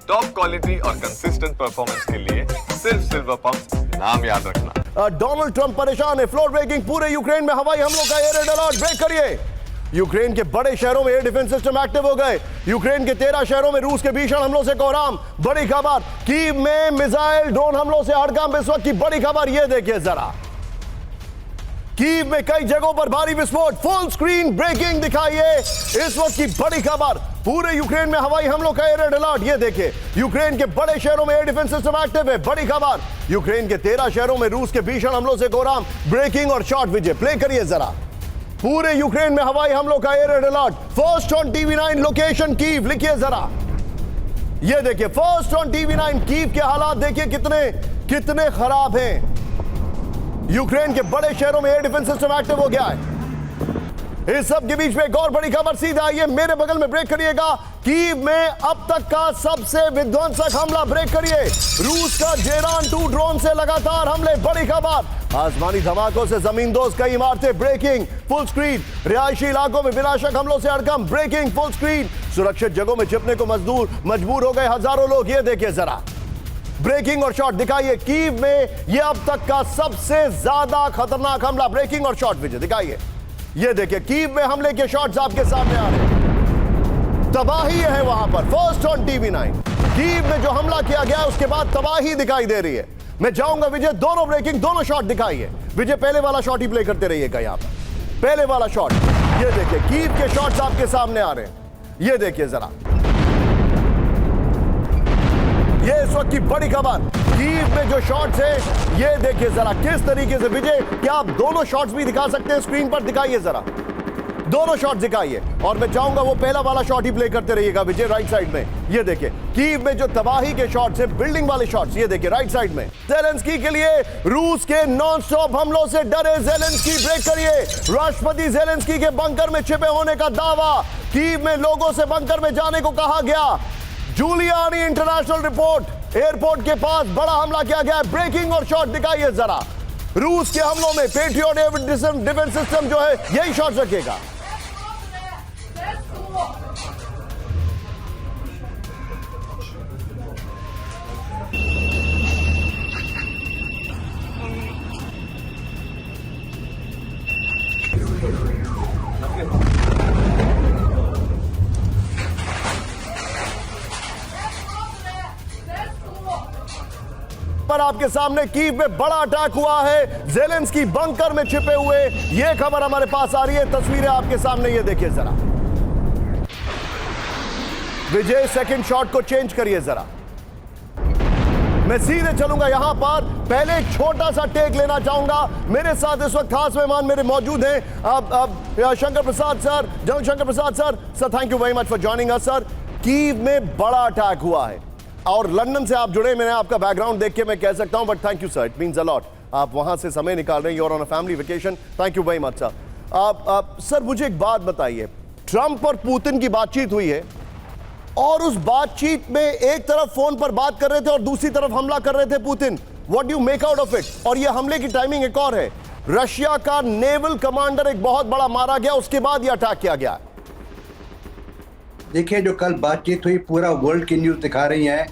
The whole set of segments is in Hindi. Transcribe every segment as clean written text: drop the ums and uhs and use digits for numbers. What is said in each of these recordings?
टॉप क्वालिटी और कंसिस्टेंट परफॉर्मेंस के लिए सिर्फ सिल्वर पंप नाम याद रखना। डोनाल्ड ट्रंप परेशान है, फ्लोर ब्रेकिंग, पूरे यूक्रेन में हवाई हमलों का एयर रेड अलर्ट। ब्रेक करिए। यूक्रेन के बड़े शहरों में एयर डिफेंस सिस्टम एक्टिव हो गए। यूक्रेन के 13 शहरों में रूस के भीषण हमलों से कोहराम। बड़ी खबर, कीव में मिसाइल ड्रोन हमलों से हड़कंप। इस वक्त की बड़ी खबर ये देखिए जरा, कीव में कई जगहों पर भारी विस्फोट। फुल स्क्रीन ब्रेकिंग दिखाइए इस वक्त की बड़ी खबर। पूरे यूक्रेन में हवाई हमलों का एयर रेड अलर्ट। ये देखिए, यूक्रेन के बड़े शहरों में एयर डिफेंस सिस्टम एक्टिव है। बड़ी खबर, यूक्रेन के 13 शहरों में रूस के भीषण हमलों से कोहराम। ब्रेकिंग और शॉर्ट विजय प्ले करिए जरा। पूरे यूक्रेन में हवाई हमलों का air red alert. First on TV 9 location Kyiv, लिखिए जरा। ये देखिए, फर्स्ट ऑन टीवी 9 कीव के हालात देखिए कितने खराब हैं। यूक्रेन के बड़े शहरों में एयर डिफेंस सिस्टम एक्टिव हो गया है। इस सब के बीच में एक और बड़ी खबर, सीधा आइए मेरे बगल में, ब्रेक करिएगा। कीव में अब तक का सबसे विध्वंसक हमला, ब्रेक करिए। रूस का जेरान 2 ड्रोन से लगातार हमले। बड़ी खबर, आसमानी धमाकों से जमींदोज कई इमारतें। ब्रेकिंग फुल स्क्रीन, रिहायशी इलाकों में विनाशक हमलों से हड़कंप। ब्रेकिंग फुल स्क्रीन, सुरक्षित जगहों में छिपने को मजबूर हो गए हजारों लोग। ये देखिए जरा, ब्रेकिंग और शॉट दिखाइए। कीव में यह अब तक का सबसे ज्यादा खतरनाक हमला। ब्रेकिंग और शॉट विजय दिखाइए। ये देखिए, कीव में हमले के शॉट्स आपके सामने आ रहे हैं। तबाही है वहां पर। फर्स्ट ऑन टीवी 9 कीव में जो हमला किया गया उसके बाद तबाही दिखाई दे रही है। मैं जाऊंगा विजय, दोनों ब्रेकिंग, दोनों शॉट दिखाइए। विजय पहले वाला शॉट ही प्ले करते रहिएगा। यहां पर पहले वाला शॉट, ये देखिए, कीव के शॉट्स आपके सामने आ रहे हैं। ये देखिए जरा, ये इस वक्त की बड़ी खबर, कीव में जो शॉट्स है। ये देखिए जरा किस तरीके से। विजय, क्या आप दोनों शॉट्स भी दिखा सकते हैं स्क्रीन पर? दिखाइए जरा, दोनों शॉट्स दिखाइए। और मैं चाहूंगा वो पहला वाला शॉट ही प्ले करते रहिएगा विजय, राइट साइड में। ये देखिए, कीव में जो तबाही के शॉट्स है, बिल्डिंग वाले शॉट्स। ये देखिए राइट साइड में। जेलेंस्की के लिए रूस के नॉन स्टॉप हमलों से डरे जेलेंस्की। ब्रेक करिए। राष्ट्रपति जेलेंस्की के बंकर में छिपे होने का दावा। कीव में लोगों से बंकर में जाने को कहा गया। जूलियानी इंटरनेशनल रिपोर्ट, एयरपोर्ट के पास बड़ा हमला किया गया है। ब्रेकिंग और शॉट दिखाइए जरा। रूस के हमलों में पेट्रियट डिफेंस सिस्टम जो है यही शॉट रखेगा। पर आपके सामने कीव में बड़ा अटैक हुआ है। जेलेंस्की बंकर में छिपे हुए, यह खबर हमारे पास आ रही है। तस्वीरें आपके सामने, ये देखिए जरा। विजय, सेकंड शॉट को चेंज करिए जरा। मैं सीधे चलूंगा यहां पर। पहले एक छोटा सा टेक लेना चाहूंगा। मेरे साथ इस वक्त खास मेहमान मेरे मौजूद हैं। अब Shankar Prasad sir, general Shankar Prasad sir, thank you very much for joining us sir. Kyiv में बड़ा अटैक हुआ है और लंदन से आप जुड़े। मैंने आपका बैकग्राउंड देख के मैं कह सकता हूं, but thank you sir, it means a lot. आप वहां से समय निकाल रहे हैं, you are on a family vacation. Thank you very much sir. आप सर, मुझे एक बात बताइए। ट्रंप और पुतिन की बातचीत हुई है और उस बातचीत में एक तरफ फोन पर बात कर रहे थे और दूसरी तरफ हमला कर रहे थे Putin. What do you make out of it? और ये हमले की टाइमिंग एक और है। रशिया का नेवल कमांडर एक बहुत बड़ा मारा गया, उसके बाद ये अटैक किया गया। देखिए, जो कल बातचीत हुई, पूरा वर्ल्ड की न्यूज़ दिखा रही है,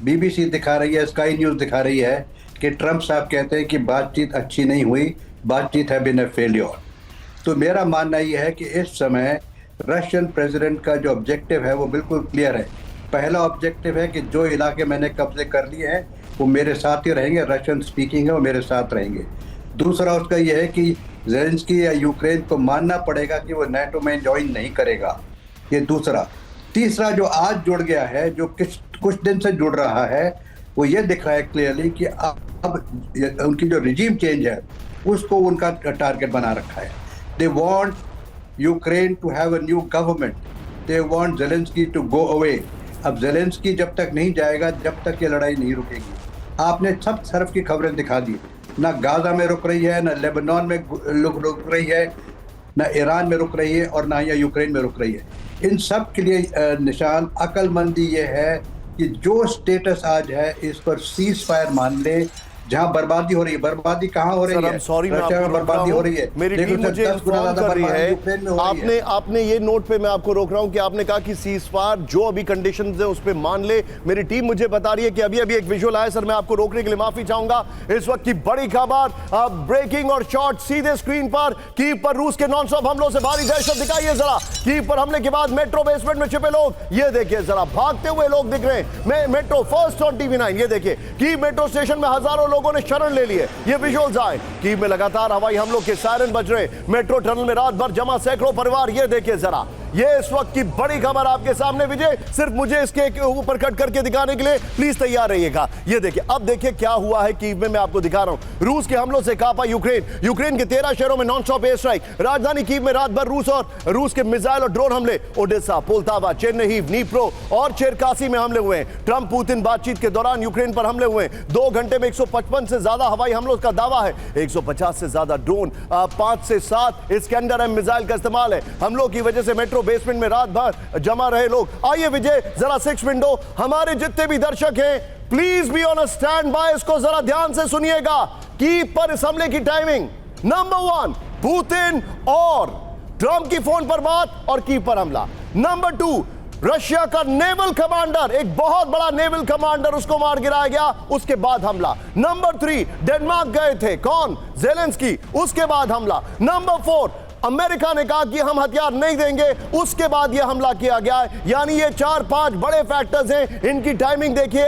बीबीसी दिखा रही है, स्काई न्यूज़ दिखा रही है कि ट्रंप साहब कहते हैं कि बातचीत अच्छी नहीं हुई, बातचीत है बिन फेलियर। तो मेरा मानना यह है कि इस समय रशियन प्रेसिडेंट का जो ऑब्जेक्टिव है वो बिल्कुल क्लियर है। पहला ऑब्जेक्टिव है कि जो इलाके मैंने कब्जे कर लिए हैं वो मेरे साथ ही रहेंगे, रशियन स्पीकिंग है, वो मेरे साथ रहेंगे। दूसरा उसका यह है कि जेलेंस्की या यूक्रेन को मानना पड़ेगा कि वो नाटो में ज्वाइन नहीं करेगा, ये दूसरा। तीसरा जो आज जुड़ गया है, जो कुछ दिन से जुड़ रहा है, वो ये दिख रहा है क्लियरली कि अब उनकी जो रिजीम चेंज है उसको उनका टारगेट बना रखा है। They want Ukraine to have a new government, they want Zelensky to go away. अब जेलेंस्की जब तक नहीं जाएगा, जब तक ये लड़ाई नहीं रुकेगी। आपने सब तरफ की खबरें दिखा दी, ना गाजा में रुक रही है, ना लेबनान में रुक रही है, ना ईरान में रुक रही है, और ना ये यूक्रेन में रुक रही है। इन सब के लिए निशान अक्लमंदी ये है कि जो स्टेटस आज है इस पर सीज फायर मान ले, जहां बर्बादी हो रही है, बर्बादी कहां हो रही है? सॉरी, मैं रशिया आपको में रोक रहा बर्बादी हूं। हो रही है, मेरी टीम लेकिन मुझे 10 गुना इन्फॉर्म ज्यादा कर रही बर्बादी है। यूक्रेन में हो रही है। आपने ये नोट पे मैं आपको रोक रहा हूं कि आपने कहा कि सीज फायर जो अभी कंडीशंस है उस पे मान ले। मेरी टीम मुझे बता रही है कि अभी एक विजुअल आया सर, मैं आपको रोकने के लिए माफी चाहूंगा। इस वक्त की बड़ी खबर, ब्रेकिंग और शॉट सीधे स्क्रीन पर। कीव पर रूस के नॉनस्टॉप हमलों से भारी दहशत दिखाइए जरा। कीव पर हमले के बाद मेट्रो बेसमेंट में छिपे लोग, ये देखिए जरा, भागते हुए लोग दिख रहे हैं। मेट्रो फर्स्ट ऑन TV9, ये देखिए कीव मेट्रो स्टेशन में हजारों लोगों ने शरण ले लिए। ये विजुअल्स आए, कीव में लगातार हवाई हमलों के सायरन बज रहे। मेट्रो टनल में रात भर जमा सैकड़ों परिवार, ये देखिए जरा। ये इस वक्त की बड़ी खबर आपके सामने। विजय, सिर्फ मुझे इसके ऊपर कट करके दिखाने के लिए प्लीज तैयार रहिएगा। ये देखिए, अब देखिए क्या हुआ है कीव में, मैं आपको दिखा रहा हूं। रूस के हमलों से कांपा यूक्रेन के 13 शहरों में नॉनस्टॉप एयर स्ट्राइक। राजधानी कीव में रात भर रूस के मिसाइल और ड्रोन हमले। ओडेसा, पोल्तावा, चेन्नई, नीप्रो और चेरकासी में हमले हुए हैं। ट्रंप पुतिन बातचीत के दौरान यूक्रेन पर हमले हुए हैं। 2 घंटे में 155 से ज्यादा हवाई हमलों का दावा है। 150 से ज्यादा ड्रोन, 5 से 7 इस्कैंडर एम मिसाइल का इस्तेमाल है। हमलों की वजह से मेट्रो बेसमेंट में रात भर जमा रहे लोग। आइए विजय, जरा 6 विंडो, हमारे जितने भी दर्शक हैं please be on a stand by, इसको जरा ध्यान से सुनिएगा। कीव पर इस हमले की टाइमिंग, नंबर 1 पुतिन और ट्रंप की फोन पर बात और कीव पर हमला। नंबर 2 रशिया का नेवल कमांडर, एक बहुत बड़ा नेवल कमांडर, उसको मार गिराया गया, उसके बाद हमला। नंबर 3 डेनमार्क गए थे, कौन? ज़ेलेंस्की, उसके बाद हमला। नंबर 4 अमेरिका ने कहा कि हम हथियार नहीं देंगे, उसके बाद यह हमला किया गया है। यानी ये 4-5 बड़े फैक्टर्स हैं, इनकी टाइमिंग देखिए।